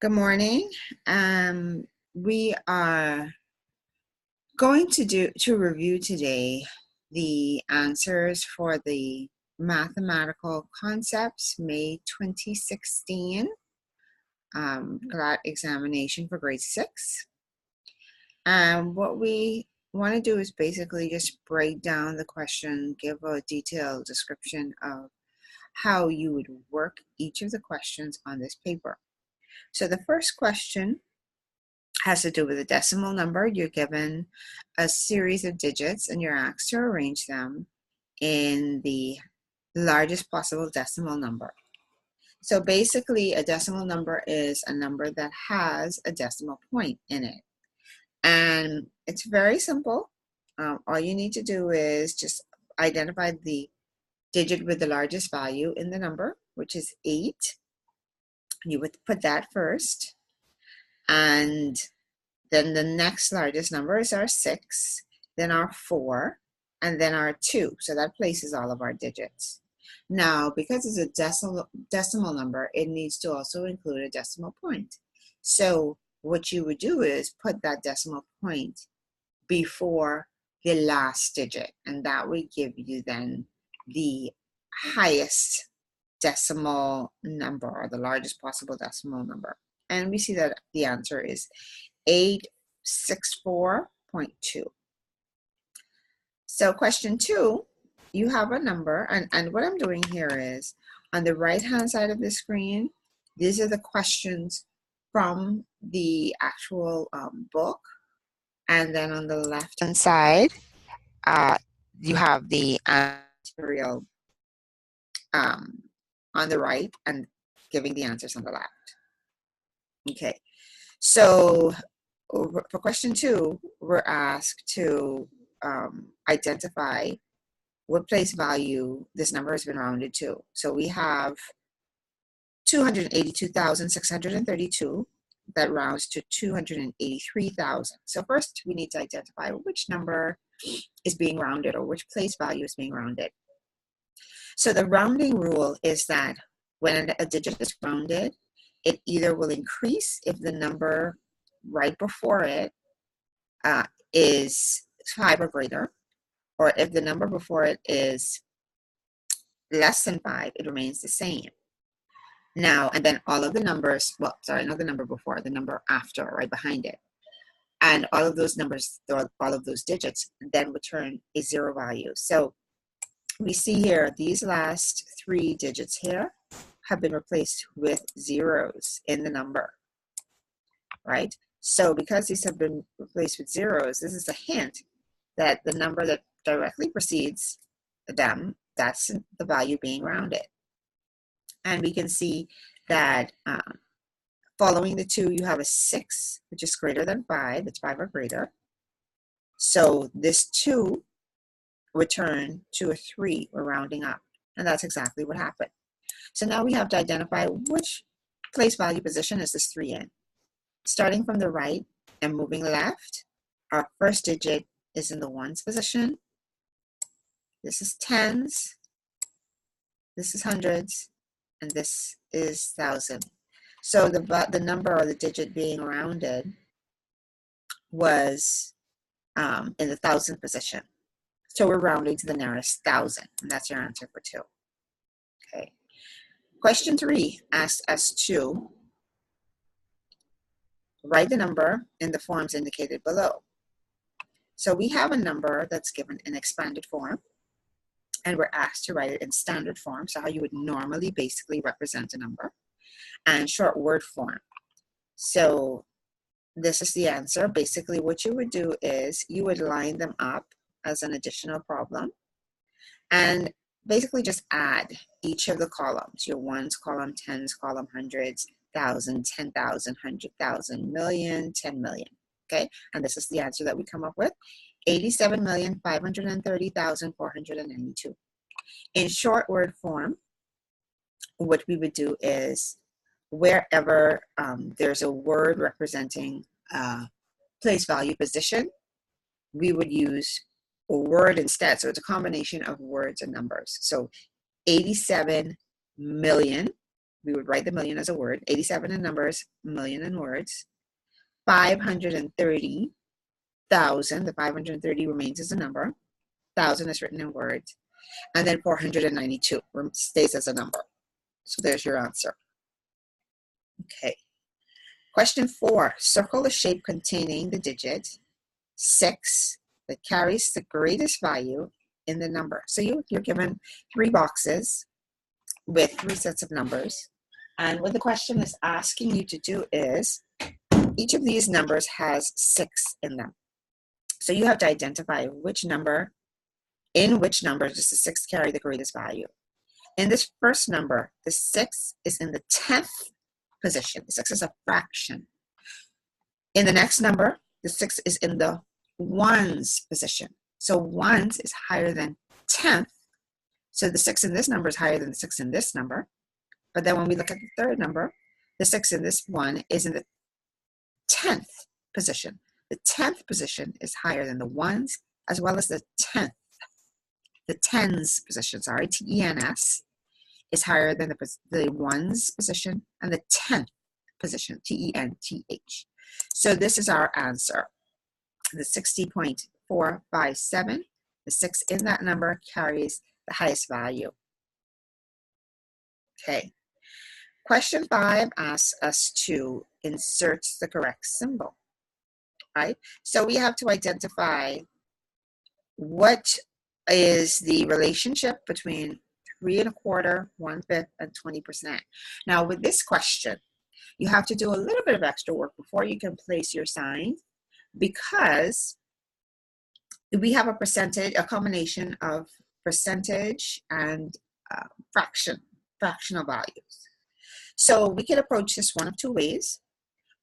Good morning. We are going to review today the answers for the mathematical concepts May 2016 GLAT examination for grade 6. What we want to do is basically just break down the question, give a detailed description of how you would work each of the questions on this paper. So the first question has to do with a decimal number. You're given a series of digits and you're asked to arrange them in the largest possible decimal number. So basically, a decimal number is a number that has a decimal point in it. And it's very simple. All you need to do is just identify the digit with the largest value in the number, which is 8. You would put that first. And then the next largest number is our 6, then our 4, and then our 2. So that places all of our digits. Now, because it's a decimal number, it needs to also include a decimal point. So what you would do is put that decimal point before the last digit, and that would give you then the highest decimal number, or the largest possible decimal number. And we see that the answer is 864.2. So question 2, you have a number, and what I'm doing here is on the right hand side of the screen, these are the questions from the actual book, and then on the left hand side you have the material on the right and giving the answers on the left. Okay, so for question 2, we're asked to identify what place value this number has been rounded to. So we have 282,632 that rounds to 283,000. So first we need to identify which number is being rounded, or which place value is being rounded. So the rounding rule is that when a digit is rounded, it either will increase if the number right before it is 5 or greater, or if the number before it is less than 5, it remains the same. Now, and then all of the numbers, well, sorry, not the number before, the number after, right behind it. And all of those numbers, all of those digits, then return a 0 value. So we see here, these last 3 digits here have been replaced with zeros in the number, right? So because these have been replaced with zeros, this is a hint that the number that directly precedes them, that's the value being rounded. And we can see that following the 2, you have a 6, which is greater than 5. It's 5 or greater. So this 2 returned to a 3. We're rounding up. And that's exactly what happened. So now we have to identify which place value position is this 3 in. Starting from the right and moving left, our first digit is in the ones position. This is tens. This is hundreds. And this is thousand. So the number, or the digit being rounded, was in the thousand position. So we're rounding to the nearest 1,000, and that's your answer for 2. Okay. Question 3 asks us to write the number in the forms indicated below. So we have a number that's given in expanded form, and we're asked to write it in standard form, so how you would normally basically represent a number, and short word form. So this is the answer. Basically what you would do is you would line them up as an additional problem, and basically just add each of the columns, your ones column, tens column, hundreds, thousand, 10,000, 100,000, million, 10 million. Okay, and this is the answer that we come up with: 87,530,492. In short word form, what we would do is wherever there's a word representing place value position, we would use a word instead. So it's a combination of words and numbers. So 87 million we would write the million as a word. 87 in numbers, million in words. 530,000, the 530 remains as a number. 1,000 is written in words. And then 492 stays as a number. So there's your answer. Okay. Question 4. Circle the shape containing the digit 6 that carries the greatest value in the number. So you're given 3 boxes with 3 sets of numbers. And what the question is asking you to do is, each of these numbers has 6 in them. So you have to identify in which number does the 6 carry the greatest value. In this first number, the 6 is in the 10th position. The 6 is a fraction. In the next number, the 6 is in the ones position. So ones is higher than 10th. So the 6 in this number is higher than the 6 in this number. But then when we look at the third number, the 6 in this one is in the 10th position. The 10th position is higher than the ones as well as the 10th. The tens position, T-E-N-S, is higher than the ones position and the 10th position, T-E-N-T-H. So this is our answer. The 60.457, the 6 in that number carries the highest value. Okay. Question 5 asks us to insert the correct symbol, right? So we have to identify what is the relationship between 3 1/4, 1/5, and 20%. Now with this question, you have to do a little bit of extra work before you can place your sign, because we have a combination of percentage and fractional values. So we can approach this one of 2 ways.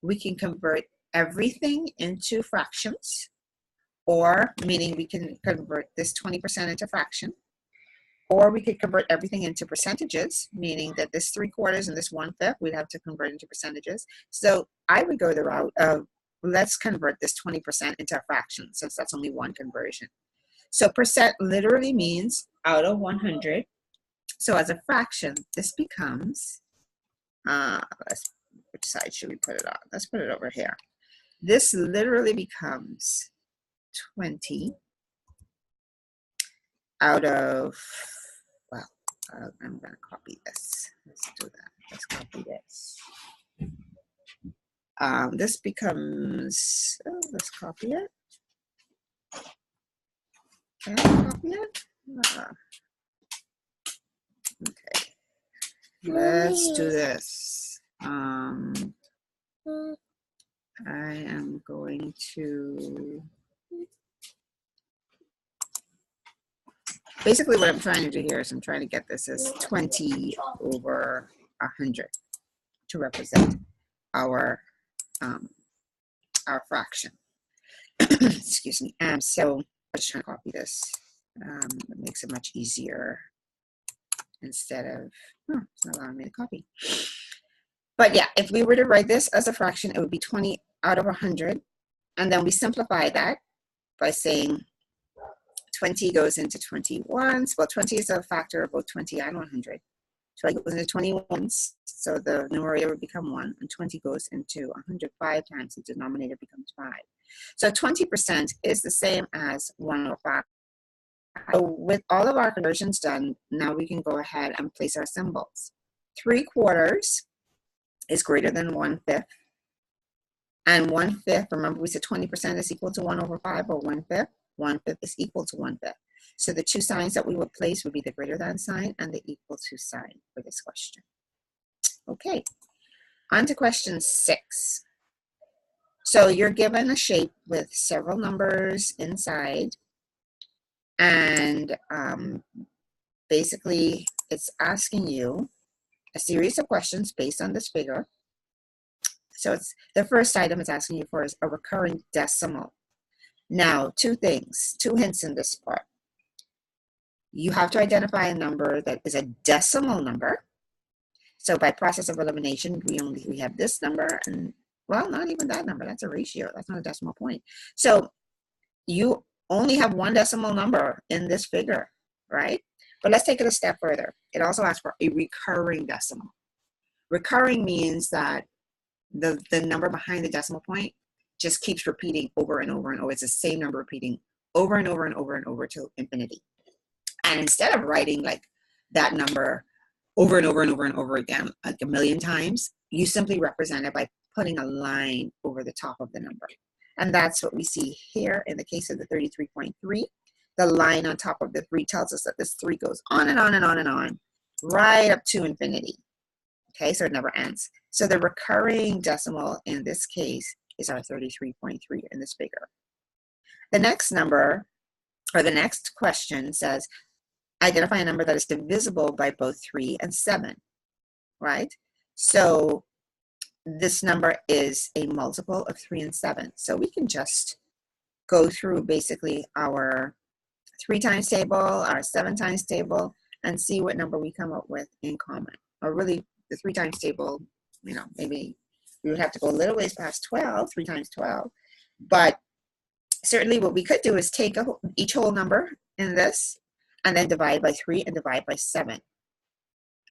We can convert everything into fractions, or meaning we can convert this 20% into fraction, or we could convert everything into percentages, meaning that this 3/4 and this 1/5 we'd have to convert into percentages. So I would go the route of, let's convert this 20% into a fraction, since that's only one conversion. So percent literally means out of 100. So as a fraction, this becomes, which side should we put it on? Let's put it over here. This literally becomes 20 out of, well, I'm going to copy this. Let's do that. Let's copy this. This becomes, let's copy it. Can I copy it? Okay. Let's do this. I am going to, basically what I'm trying to do here is I'm trying to get this as 20 over 100 to represent our fraction. Excuse me. So I'm just trying to copy this. It makes it much easier instead of, it's not allowing me to copy. But yeah, if we were to write this as a fraction, it would be 20 out of 100. And then we simplify that by saying 20 goes into 21s. Well, 20 is a factor of both 20 and 100. 20 goes into 21s, so the numerator would become 1, and 20 goes into 105 times the denominator becomes 5. So 20% is the same as 1 over 5. So with all of our conversions done, now we can go ahead and place our symbols. 3/4 is greater than 1/5. And 1/5, remember we said 20% is equal to 1 over 5, or 1/5. 1/5 is equal to 1/5. So the 2 signs that we would place would be the greater than sign and the equal to sign for this question. Okay, on to question 6. So you're given a shape with several numbers inside, and basically it's asking you a series of questions based on this figure. So it's the first item it's asking you for is a recurring decimal. Now, 2 hints in this part. You have to identify a number that is a decimal number. So by process of elimination, we have this number, and well, not even that number. That's a ratio. That's not a decimal point. So you only have one decimal number in this figure, right? But let's take it a step further. It also asks for a recurring decimal. Recurring means that the number behind the decimal point just keeps repeating over and over and over. It's the same number repeating over and over and over and over till infinity. And instead of writing like that number over and over and over and over again, like a million times, you simply represent it by putting a line over the top of the number. And that's what we see here in the case of the 33.3. The line on top of the 3 tells us that this 3 goes on and on and on and on, right up to infinity. Okay, so it never ends. So the recurring decimal in this case is our 33.3 in this figure. The next number, or the next question says, identify a number that is divisible by both 3 and 7, right? So this number is a multiple of 3 and 7. So we can just go through basically our 3 times table, our 7 times table, and see what number we come up with in common. Or really, the 3 times table, you know, maybe we would have to go a little ways past 12, 3 times 12. But certainly what we could do is take each whole number in this, and then divide by 3 and divide by 7.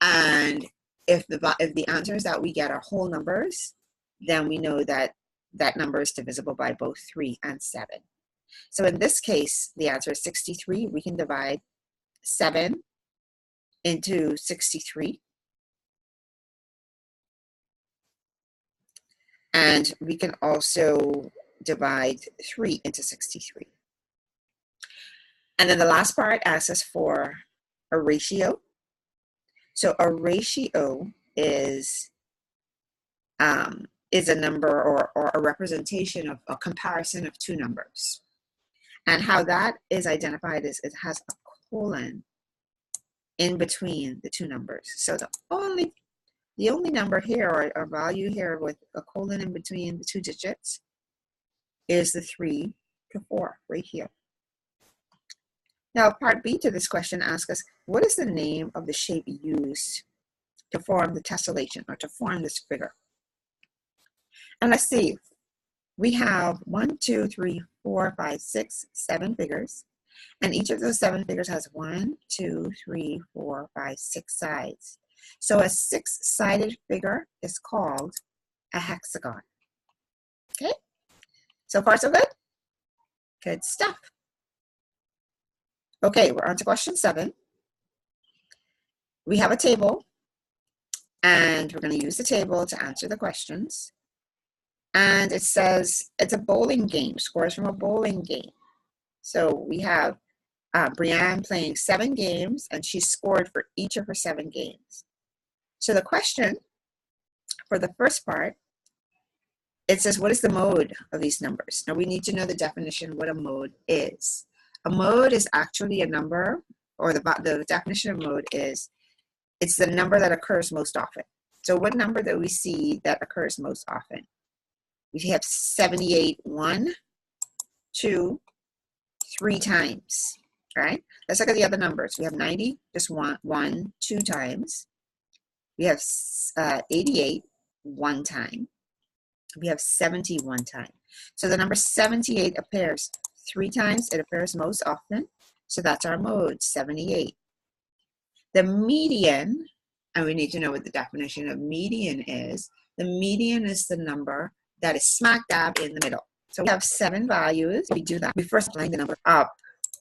And if the answers that we get are whole numbers, then we know that that number is divisible by both 3 and 7. So in this case, the answer is 63. We can divide 7 into 63. And we can also divide 3 into 63. And then the last part asks us for a ratio. So a ratio is a number or a representation of a comparison of 2 numbers. And how that is identified is it has a colon in between the 2 numbers. So the only number here, or value here with a colon in between the 2 digits, is the 3 to 4 right here. Now, part B to this question asks us, what is the name of the shape used to form the tessellation, or to form this figure? And let's see, we have 1, 2, 3, 4, 5, 6, 7 figures. And each of those 7 figures has 1, 2, 3, 4, 5, 6 sides. So a 6-sided figure is called a hexagon. Okay, so far so good? Good stuff. Okay, we're on to question 7. We have a table, and we're going to use the table to answer the questions. And it says it's a bowling game, scores from a bowling game. So we have Brianne playing 7 games, and she scored for each of her 7 games. So the question for the first part, it says, what is the mode of these numbers? Now we need to know the definition of what a mode is. A mode is actually a number, or the definition of mode is, it's the number that occurs most often. So what number that we see that occurs most often? We have 78, 1, 2, 3 times, right? Let's look at the other numbers. We have 90, just 1, 2 times. We have 88, 1 time. We have 70 one time. So the number 78 appears 3 times. It appears most often. So that's our mode, 78. The median, and we need to know what the definition of median is. The median is the number that is smack dab in the middle. So we have 7 values. We do that. We first line the number up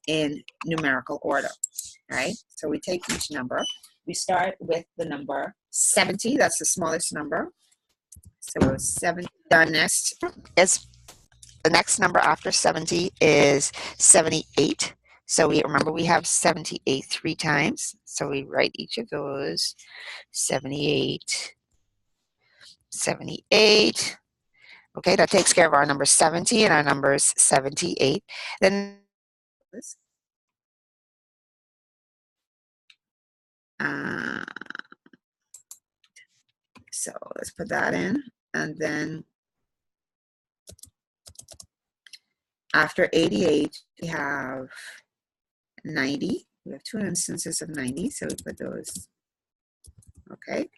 in numerical order, right? So we take each number. We start with the number 70. That's the smallest number. So 7. The next number after 70 is 78. So we remember we have 78 3 times. So we write each of those. 78, 78. Okay, that takes care of our number 70 and our numbers 78. Then so let's put that in, and then after 88 we have 90. We have 2 instances of 90, so we put those. Okay,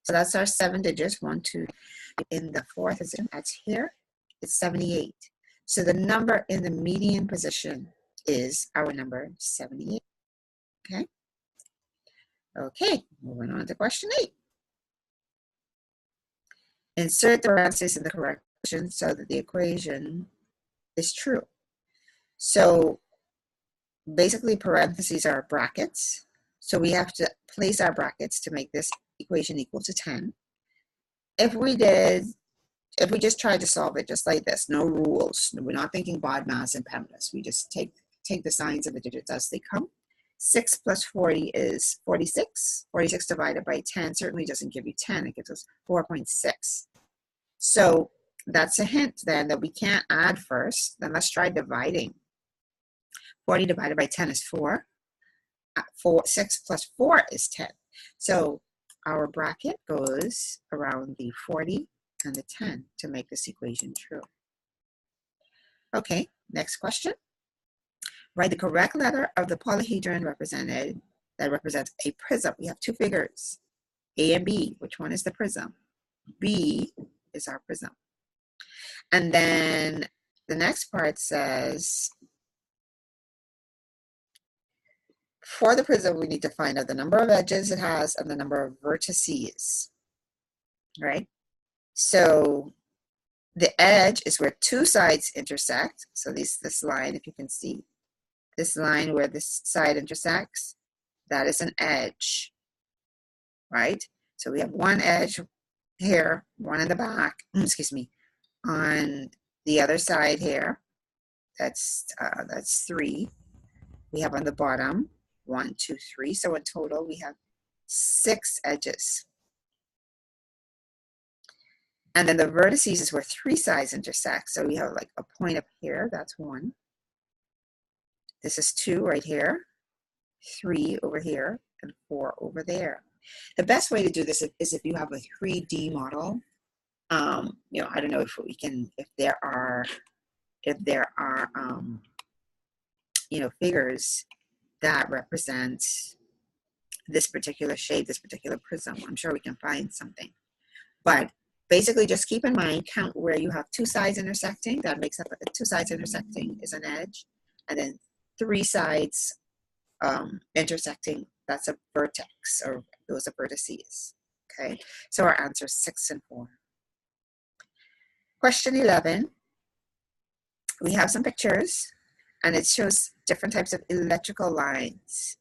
so that's our 7 digits, 1, 2. In the 4th position, that's here, it's 78. So the number in the median position is our number 78. Okay. Okay, moving on to question 8. Insert the parentheses in the correct position so that the equation is true. So basically parentheses are brackets. So we have to place our brackets to make this equation equal to 10. If we just tried to solve it just like this, no rules, we're not thinking BODMAS and PEMDAS, we just take the signs of the digits as they come. 6 plus 40 is 46. 46 divided by 10 certainly doesn't give you 10, it gives us 4.6. So that's a hint then that we can't add first. Then let's try dividing. 40 divided by 10 is 4. 6 plus 4 is 10. So our bracket goes around the 40 and the 10 to make this equation true. Okay, next question. Write the correct letter of the polyhedron represented that represents a prism. We have two figures, A and B. Which one is the prism? B is our prism. And then the next part says, for the prism, we need to find out the number of edges it has and the number of vertices, right? So the edge is where two sides intersect. So this line, if you can see, this line where this side intersects, that is an edge, right? So we have one edge here, one in the back, excuse me, on the other side here, that's 3. We have on the bottom 1, 2, 3. So in total we have 6 edges. And then the vertices is where 3 sides intersect. So we have like a point up here, that's 1. This is 2 right here, 3 over here, and 4 over there. The best way to do this is if you have a 3D model. You know, I don't know if we can, if there are you know, figures that represent this particular shape, this particular prism. I'm sure we can find something. But basically just keep in mind, count where you have 2 sides intersecting. That makes up 2 sides intersecting is an edge. And then 3 sides intersecting, that's a vertex, or those are vertices. Okay, so our answer is 6 and 4. Question 11. We have some pictures, and it shows different types of electrical lines.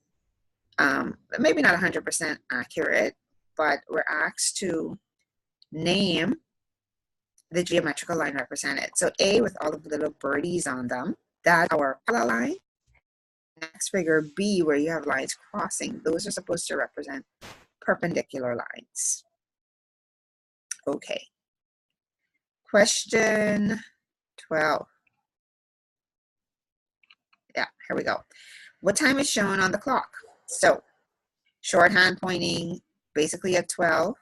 Maybe not 100% accurate, but we're asked to name the geometrical line represented. So A, with all of the little birdies on them, that's our parallel line. Next figure, B, where you have lines crossing, those are supposed to represent perpendicular lines. Okay. Question 12. Yeah, here we go. What time is shown on the clock? So shorthand pointing basically at 12.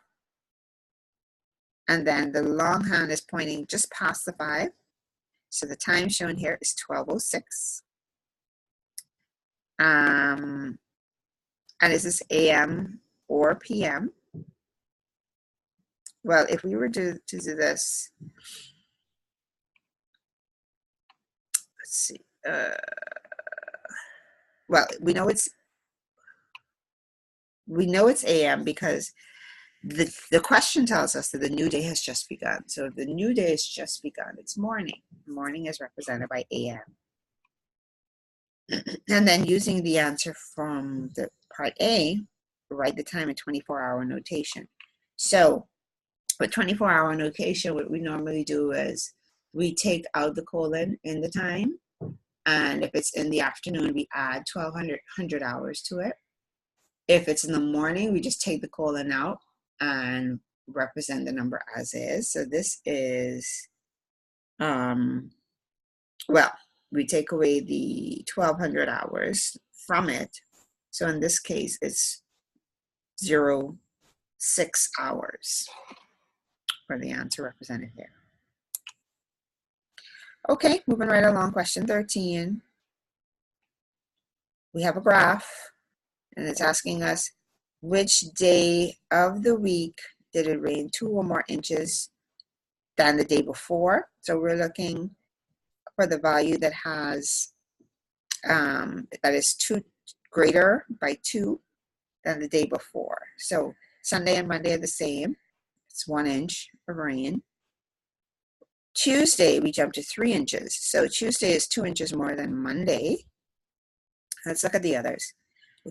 And then the longhand is pointing just past the 5. So the time shown here is 12:06. And is this AM or PM? Well, if we were to do this, let's see. Well, we know it's AM because the question tells us that the new day has just begun. So the new day has just begun. It's morning. Morning is represented by AM. And then using the answer from the part A, write the time in 24-hour notation. So with 24-hour notation, what we normally do is we take out the colon in the time. And if it's in the afternoon, we add 1,200 hours to it. If it's in the morning, we just take the colon out and represent the number as is. So this is, well, we take away the 1,200 hours from it. So in this case, it's 0.6 hours for the answer represented here. Okay, moving right along, question 13. We have a graph, and it's asking us which day of the week did it rain 2 or more inches than the day before. So we're looking for the value that has, that is 2 greater by 2 than the day before. So Sunday and Monday are the same. It's 1 inch of rain. Tuesday, we jump to 3 inches. So Tuesday is 2 inches more than Monday. Let's look at the others.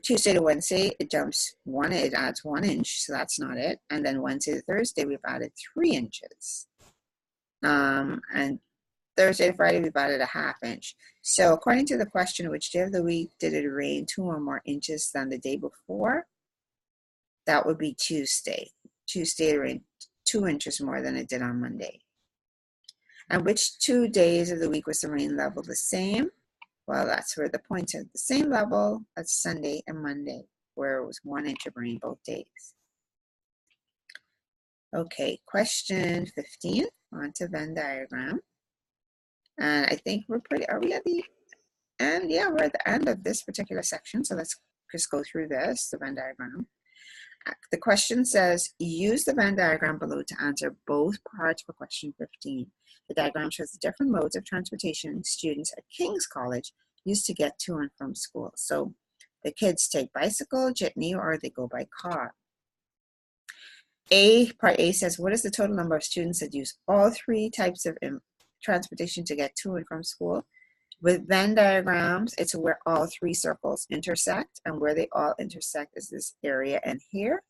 Tuesday to Wednesday, it adds 1 inch, so that's not it. And then Wednesday to Thursday, we've added 3 inches. And Thursday to Friday, we've added a ½ inch. So according to the question, which day of the week did it rain 2 or more inches than the day before? That would be Tuesday. Tuesday, it rained 2 inches more than it did on Monday. And which 2 days of the week was the rain level the same? Well, that's where the points are at the same level. That's Sunday and Monday, where it was 1 inch of rain both days. Okay, question 15, on to Venn diagram. And I think are we at the end? Yeah, we're at the end of this particular section. So let's just go through this, the Venn diagram. The question says, use the Venn diagram below to answer both parts for question 15. The diagram shows the different modes of transportation students at King's College use to get to and from school. So the kids take bicycle, jitney, or they go by car. Part A says, what is the total number of students that use all 3 types of transportation to get to and from school? With Venn diagrams, it's where all 3 circles intersect, and where they all intersect is this area, and here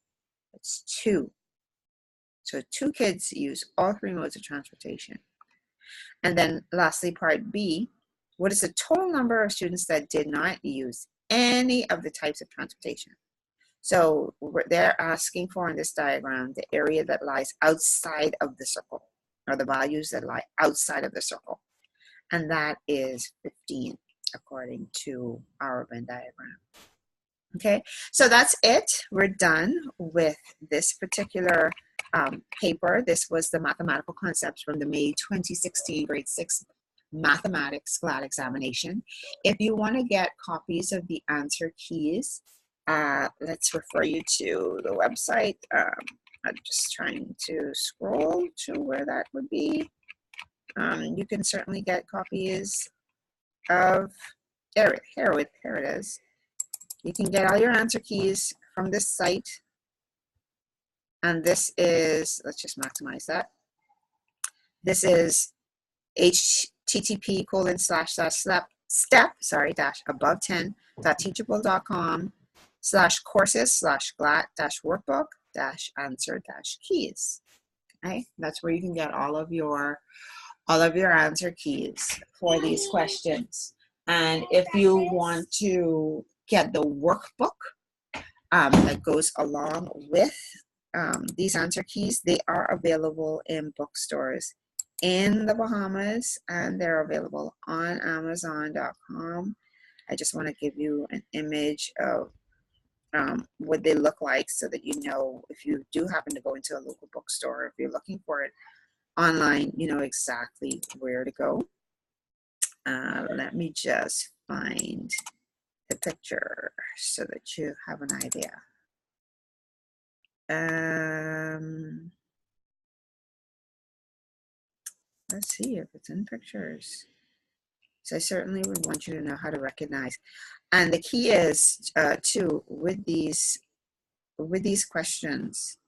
it's 2. So 2 kids use all 3 modes of transportation. And then lastly, part B, what is the total number of students that did not use any of the types of transportation? So they're asking for in this diagram the area that lies outside of the circle, or the values that lie outside of the circle. And that is 15, according to our Venn diagram. Okay, so that's it. We're done with this particular paper. This was the mathematical concepts from the May 2016 grade 6 mathematics GLAT examination. If you want to get copies of the answer keys, let's refer you to the website. I'm just trying to scroll to where that would be. You can certainly get copies of, here it is. You can get all your answer keys from this site. And this is, let's just maximize that. This is http://step-above10.teachable.com/courses/GLAT-workbook-answer-keys. Okay, that's where you can get all of your answer keys for these questions. And if you want to get the workbook that goes along with these answer keys, they are available in bookstores in the Bahamas, and they're available on Amazon.com. I just want to give you an image of what they look like so that you know, if you do happen to go into a local bookstore, if you're looking for it online, you know exactly where to go. Let me just find the picture so that you have an idea. Let's see if it's in pictures. So I certainly would want you to know how to recognize. And the key is too, with these questions,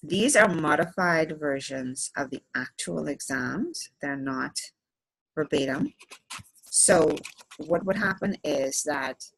these are modified versions of the actual exams. They're not verbatim. So what would happen is that